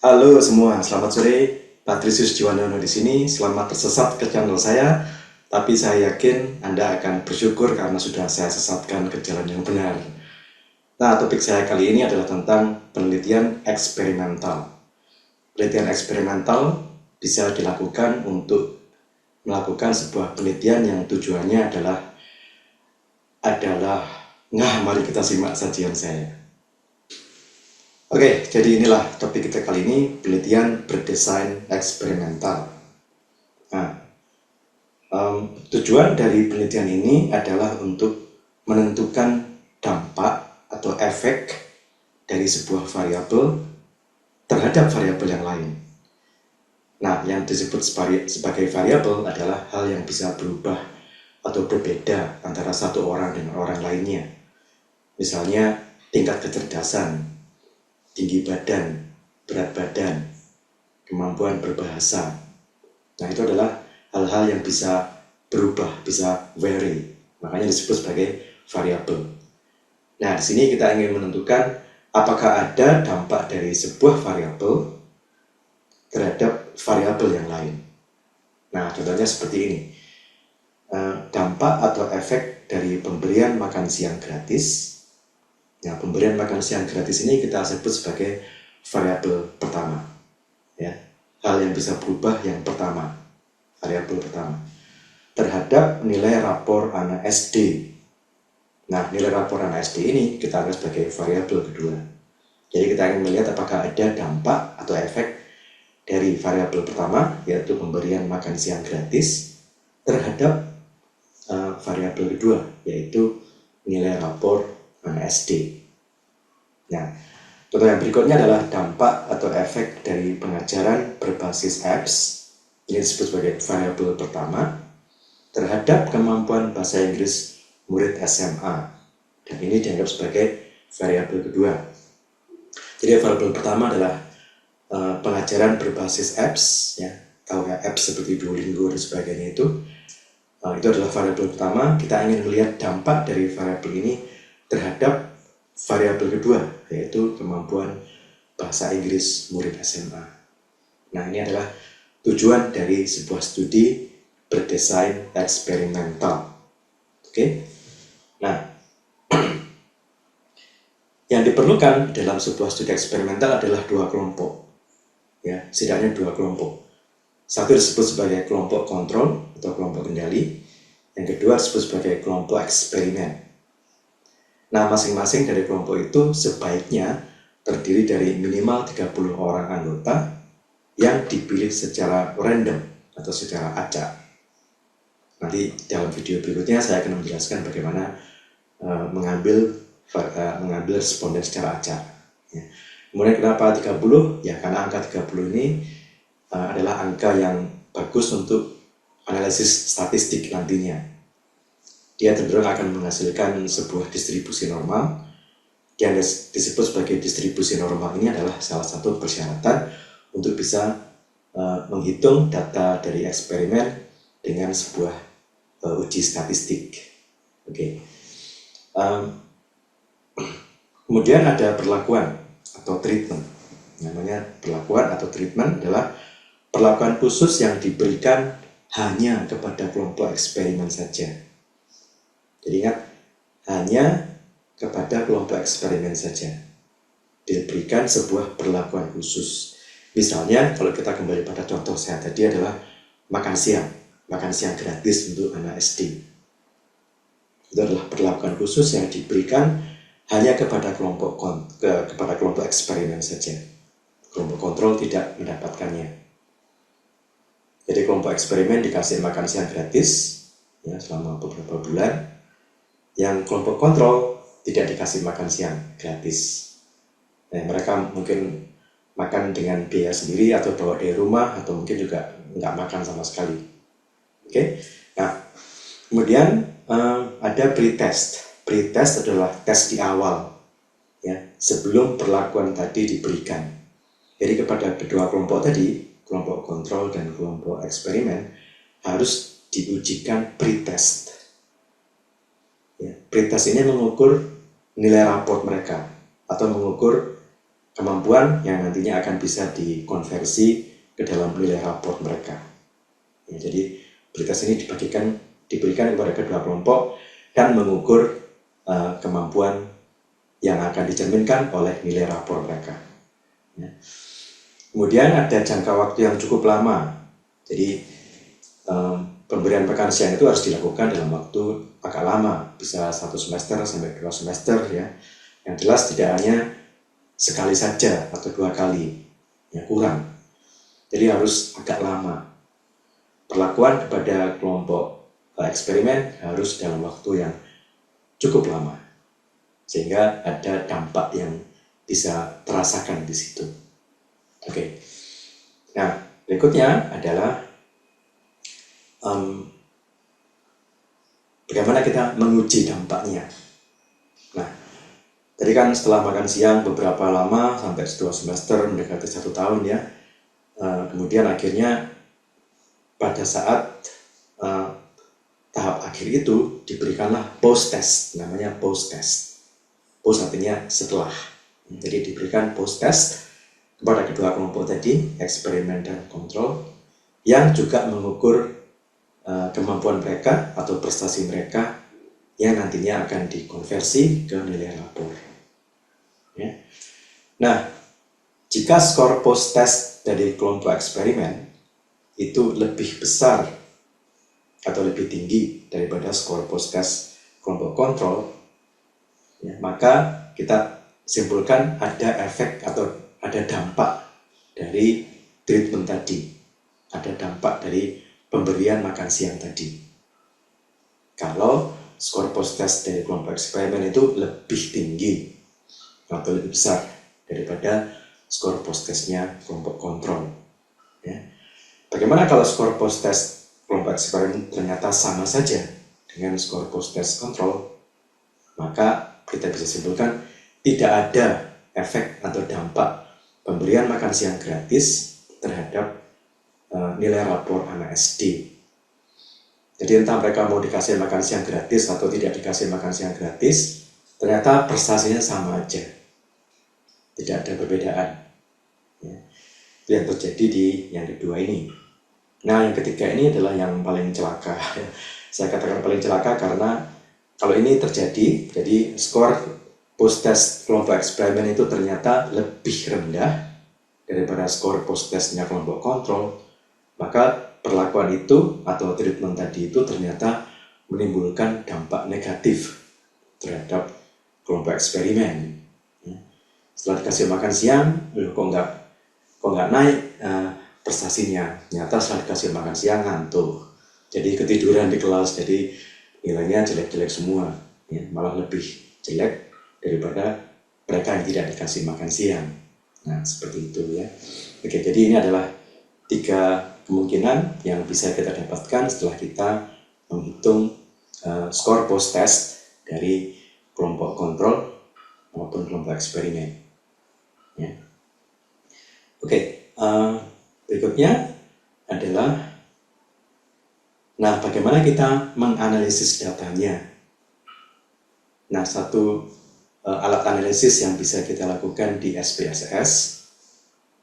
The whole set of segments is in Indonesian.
Halo semua, selamat sore. Patrisius Juwandono di sini. Selamat tersesat ke channel saya. Tapi saya yakin Anda akan bersyukur karena sudah saya sesatkan ke jalan yang benar. Nah, topik saya kali ini adalah tentang penelitian eksperimental. Penelitian eksperimental bisa dilakukan untuk melakukan sebuah penelitian yang tujuannya adalah mari kita simak sajian saya. Oke, jadi inilah topik kita kali ini, penelitian berdesain eksperimental. Nah, tujuan dari penelitian ini adalah untuk menentukan dampak atau efek dari sebuah variabel terhadap variabel yang lain. Nah, yang disebut sebagai variabel adalah hal yang bisa berubah atau berbeda antara satu orang dengan orang lainnya. Misalnya, tingkat kecerdasan, tinggi badan, berat badan, kemampuan berbahasa. Nah, itu adalah hal-hal yang bisa berubah, bisa vary. Makanya disebut sebagai variabel. Nah, di sini kita ingin menentukan apakah ada dampak dari sebuah variabel terhadap variabel yang lain. Nah, contohnya seperti ini. Dampak atau efek dari pemberian makan siang gratis. Nah, pemberian makan siang gratis ini kita sebut sebagai variabel pertama. Ya, hal yang bisa berubah yang pertama, variabel pertama. Terhadap nilai rapor anak SD. Nah, nilai rapor anak SD ini kita anggap sebagai variabel kedua. Jadi kita ingin melihat apakah ada dampak atau efek dari variabel pertama, yaitu pemberian makan siang gratis, terhadap variabel kedua, yaitu nilai rapor anak SD. Nah, contoh yang berikutnya adalah dampak atau efek dari pengajaran berbasis apps. Ini disebut sebagai variabel pertama terhadap kemampuan bahasa Inggris murid SMA. Dan ini dianggap sebagai variabel kedua. Jadi variabel pertama adalah pengajaran berbasis apps, ya, tahu ya, apps seperti Duolingo dan sebagainya itu adalah variabel pertama. Kita ingin melihat dampak dari variabel ini terhadap variabel kedua, yaitu kemampuan bahasa Inggris murid SMA. Nah, ini adalah tujuan dari sebuah studi berdesain eksperimental. Oke? Nah, yang diperlukan dalam sebuah studi eksperimental adalah dua kelompok. Ya, setidaknya dua kelompok. Satu disebut sebagai kelompok kontrol atau kelompok kendali. Yang kedua disebut sebagai kelompok eksperimen. Nah, masing-masing dari kelompok itu sebaiknya terdiri dari minimal 30 orang anggota yang dipilih secara random atau secara acak. Nanti dalam video berikutnya saya akan menjelaskan bagaimana mengambil responden secara acak. Ya. Kemudian kenapa 30? Ya, karena angka 30 ini adalah angka yang bagus untuk analisis statistik nantinya. Dia cenderung akan menghasilkan sebuah distribusi normal. Yang disebut sebagai distribusi normal ini adalah salah satu persyaratan untuk bisa menghitung data dari eksperimen dengan sebuah uji statistik. Oke. Kemudian ada perlakuan atau treatment. Namanya perlakuan atau treatment adalah perlakuan khusus yang diberikan hanya kepada kelompok eksperimen saja. Jadi ingat, hanya kepada kelompok eksperimen saja diberikan sebuah perlakuan khusus. Misalnya, kalau kita kembali pada contoh saya tadi adalah makan siang gratis untuk anak SD. Itu adalah perlakuan khusus yang diberikan hanya kepada kelompok eksperimen saja. Kelompok kontrol tidak mendapatkannya. Jadi kelompok eksperimen dikasih makan siang gratis ya selama beberapa bulan. Yang kelompok kontrol tidak dikasih makan siang gratis. Nah, mereka mungkin makan dengan biaya sendiri atau bawa dari rumah atau mungkin juga nggak makan sama sekali. Oke. Nah, kemudian ada pretest. Pretest adalah tes di awal, ya, sebelum perlakuan tadi diberikan. Jadi kepada kedua kelompok tadi, kelompok kontrol dan kelompok eksperimen, harus diujikan pretest. Ya, pretest ini mengukur nilai raport mereka atau mengukur kemampuan yang nantinya akan bisa dikonversi ke dalam nilai rapor mereka. Ya, jadi pretest ini diberikan kepada kedua kelompok dan mengukur kemampuan yang akan dicerminkan oleh nilai rapor mereka. Ya. Kemudian ada jangka waktu yang cukup lama. Jadi pemberian makan siang itu harus dilakukan dalam waktu agak lama, bisa 1 semester sampai 2 semester ya. Yang jelas tidak hanya sekali saja atau 2 kali, ya kurang. Jadi harus agak lama. Perlakuan kepada kelompok eksperimen harus dalam waktu yang cukup lama, sehingga ada dampak yang bisa terasakan di situ. Oke. Nah, berikutnya adalah bagaimana kita menguji dampaknya. Nah, tadi kan setelah makan siang beberapa lama sampai 2 semester mendekati 1 tahun ya. Kemudian akhirnya pada saat tahap akhir itu diberikanlah post test, namanya post test. Post artinya setelah. Jadi diberikan post test kepada kedua kelompok tadi, eksperimen dan kontrol, yang juga mengukur kemampuan mereka atau prestasi mereka yang nantinya akan dikonversi ke nilai rapor. Ya. Nah, jika skor post test dari kelompok eksperimen itu lebih besar atau lebih tinggi daripada skor post test kelompok kontrol, ya, maka kita simpulkan ada efek atau ada dampak dari treatment tadi, ada dampak dari pemberian makan siang tadi. Kalau skor post test dari kelompok eksperimen itu lebih tinggi atau lebih besar daripada skor post testnya kelompok kontrol. Ya. Bagaimana kalau skor post test kelompok eksperimen ternyata sama saja dengan skor post test kontrol? Maka kita bisa simpulkan tidak ada efek atau dampak pemberian makan siang gratis terhadap nilai rapor anak SD. Jadi entah mereka mau dikasih makan siang gratis atau tidak dikasih makan siang gratis, ternyata prestasinya sama aja. Tidak ada perbedaan. Ya. Itu yang terjadi di yang kedua ini. Nah, yang ketiga ini adalah yang paling celaka. Saya katakan paling celaka karena kalau ini terjadi, jadi skor post test kelompok eksperimen itu ternyata lebih rendah daripada skor post testnya kelompok kontrol, maka perlakuan itu atau treatment tadi itu ternyata menimbulkan dampak negatif terhadap kelompok eksperimen. Setelah dikasih makan siang, kok nggak naik prestasinya. Ternyata setelah dikasih makan siang ngantuk, jadi ketiduran di kelas, jadi nilainya jelek-jelek semua, ya, malah lebih jelek daripada mereka yang tidak dikasih makan siang. Nah, seperti itu ya. Oke, jadi ini adalah 3 kemungkinan yang bisa kita dapatkan setelah kita menghitung skor post test dari kelompok kontrol maupun kelompok eksperimen. Ya. Oke, berikutnya adalah bagaimana kita menganalisis datanya. Nah, satu alat analisis yang bisa kita lakukan di SPSS,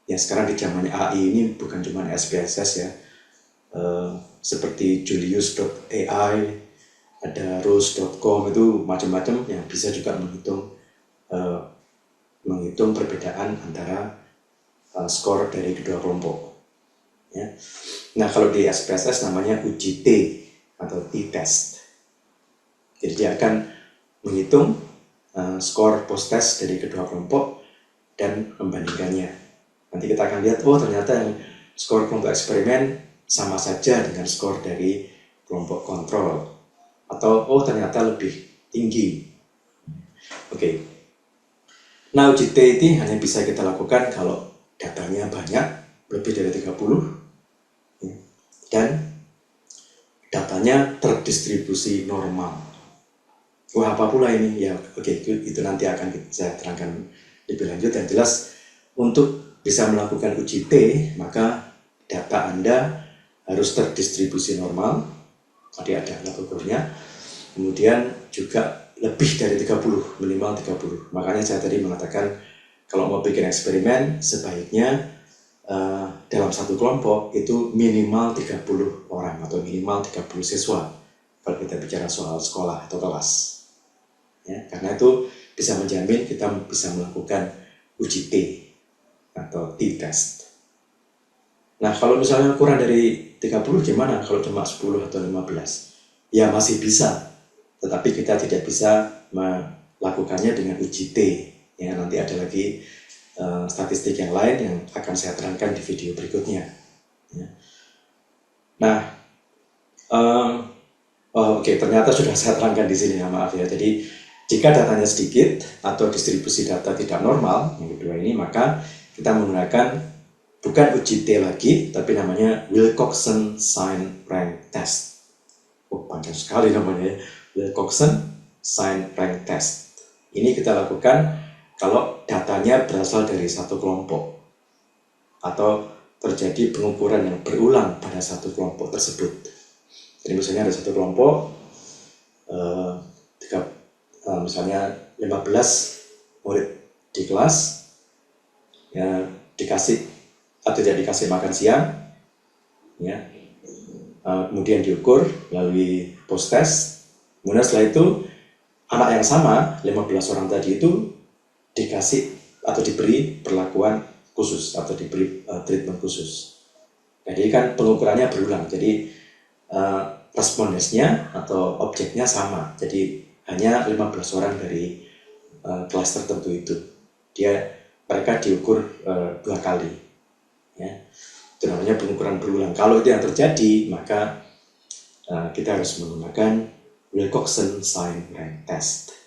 ya sekarang di zamannya AI ini bukan cuma SPSS ya, seperti Julius.ai, ada Rose.com, itu macam-macam yang bisa juga menghitung perbedaan antara skor dari kedua kelompok. Ya. Nah, kalau di SPSS namanya uji T atau T-test. Jadi dia akan menghitung skor post test dari kedua kelompok dan membandingkannya. Nanti kita akan lihat, ternyata yang skor kelompok eksperimen sama saja dengan skor dari kelompok kontrol, atau ternyata lebih tinggi. Oke. Nah, uji T ini hanya bisa kita lakukan kalau datanya banyak, lebih dari 30, dan datanya terdistribusi normal. Apa pula ini? Ya, oke, itu nanti akan saya terangkan lebih lanjut. Yang jelas, untuk bisa melakukan uji T, maka data Anda harus terdistribusi normal. Tadi ada alat ukurnya. Kemudian juga lebih dari 30, minimal 30. Makanya saya tadi mengatakan kalau mau bikin eksperimen sebaiknya dalam satu kelompok itu minimal 30 orang atau minimal 30 siswa kalau kita bicara soal sekolah atau kelas. Ya, karena itu bisa menjamin kita bisa melakukan uji T atau T-test. Nah, kalau misalnya kurang dari 30 gimana kalau cuma 10 atau 15? Ya masih bisa, tetapi kita tidak bisa melakukannya dengan uji T. Ya, nanti ada lagi statistik yang lain yang akan saya terangkan di video berikutnya. Ya. Nah, oke, ternyata sudah saya terangkan di sini ya, maaf ya. Jadi jika datanya sedikit atau distribusi data tidak normal, yang kedua ini, maka kita menggunakan bukan uji T lagi, tapi namanya Wilcoxon Sign Rank Test. Oh, panjang sekali namanya ya. Wilcoxon Sign Rank Test. Ini kita lakukan kalau datanya berasal dari satu kelompok atau terjadi pengukuran yang berulang pada satu kelompok tersebut. Jadi misalnya ada satu kelompok, misalnya 15 murid di kelas, ya dikasih atau tidak dikasih makan siang, ya, kemudian diukur melalui post test. Kemudian setelah itu anak yang sama 15 orang tadi itu dikasih atau diberi perlakuan khusus atau diberi treatment khusus. Jadi kan pengukurannya berulang, jadi respondensnya atau objeknya sama, jadi hanya 15 orang dari kelas tertentu itu. Mereka diukur 2 kali. Ya. Itu namanya pengukuran berulang. Kalau itu yang terjadi, maka kita harus menggunakan Wilcoxon Sign Rank Test.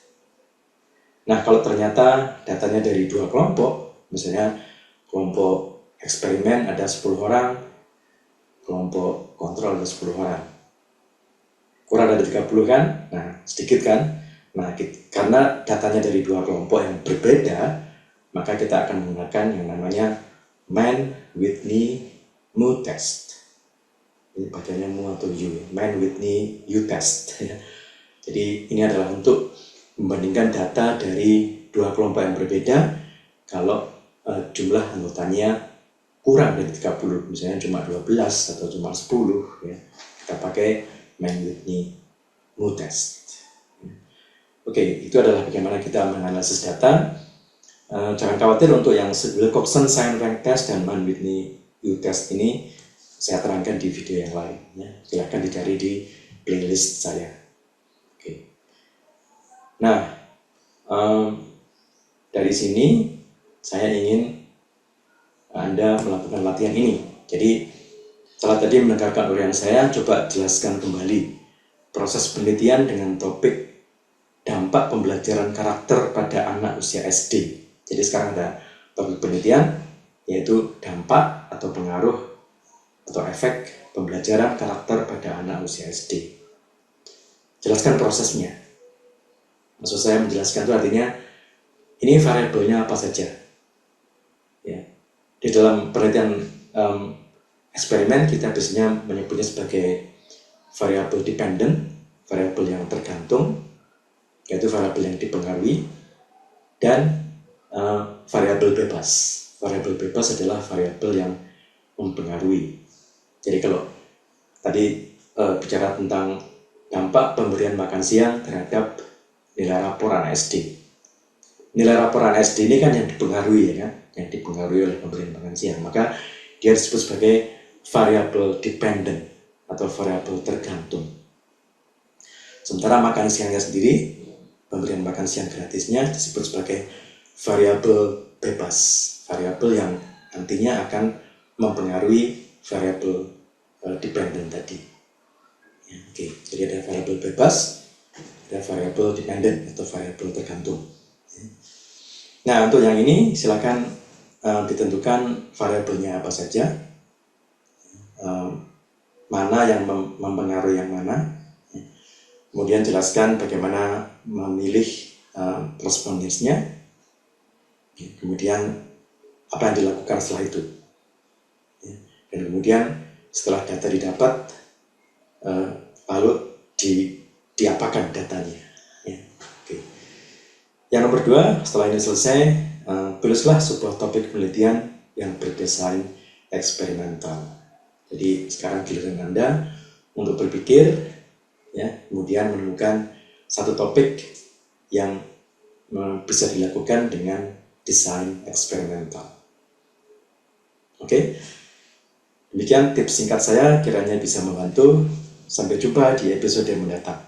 Nah, kalau ternyata datanya dari 2 kelompok, misalnya kelompok eksperimen ada 10 orang, kelompok kontrol ada 10 orang. Kurang dari 30 kan? Nah, sedikit kan? Nah, karena datanya dari 2 kelompok yang berbeda, maka kita akan menggunakan yang namanya Mann-Whitney-Mu test. Ini bacanya mu atau u, Mann-Whitney-U test. Jadi ini adalah untuk membandingkan data dari 2 kelompok yang berbeda. Kalau jumlah anggotanya kurang dari 30, misalnya cuma 12 atau cuma 10, ya, kita pakai Mann-Whitney-Mu test. Oke, itu adalah bagaimana kita menganalisis data. Jangan khawatir untuk yang Wilcoxon Sign Rank Test dan Mann-Whitney-U test ini saya terangkan di video yang lain. Ya. Silahkan dicari di playlist saya. Oke. Nah, dari sini saya ingin Anda melakukan latihan ini. Jadi setelah tadi mendengarkan uraian saya, coba jelaskan kembali proses penelitian dengan topik dampak pembelajaran karakter pada anak usia SD. Jadi sekarang ada topik penelitian, yaitu dampak atau pengaruh atau efek pembelajaran karakter pada anak usia SD. Jelaskan prosesnya. Maksud saya menjelaskan itu artinya ini variabelnya apa saja. Ya. Di dalam penelitian eksperimen kita biasanya menyebutnya sebagai variabel dependent, variabel yang tergantung, yaitu variabel yang dipengaruhi, dan variabel bebas. Variabel bebas adalah variabel yang mempengaruhi. Jadi kalau tadi bicara tentang dampak pemberian makan siang terhadap nilai rapor anak SD. Nilai rapor anak SD ini kan yang dipengaruhi, ya kan? Yang dipengaruhi oleh pemberian makan siang. Maka dia disebut sebagai variabel dependent atau variabel tergantung. Sementara makan siangnya sendiri, pemberian makan siang gratisnya disebut sebagai variabel bebas, variabel yang nantinya akan mempengaruhi variabel dependent tadi. Ya, oke. Jadi ada variabel bebas, ada variabel dependent atau variabel tergantung. Nah, untuk yang ini silakan ditentukan variabelnya apa saja, mana yang mempengaruhi yang mana. Kemudian jelaskan bagaimana memilih respondensnya. Kemudian apa yang dilakukan setelah itu. Dan kemudian setelah data didapat, lalu diapakan datanya. Ya. Oke. Yang nomor 2, setelah ini selesai, tulislah sebuah topik penelitian yang berdesain eksperimental. Jadi sekarang giliran Anda untuk berpikir, ya, kemudian menemukan satu topik yang bisa dilakukan dengan desain eksperimental. Oke, demikian tips singkat saya, kiranya bisa membantu. Sampai jumpa di episode mendatang.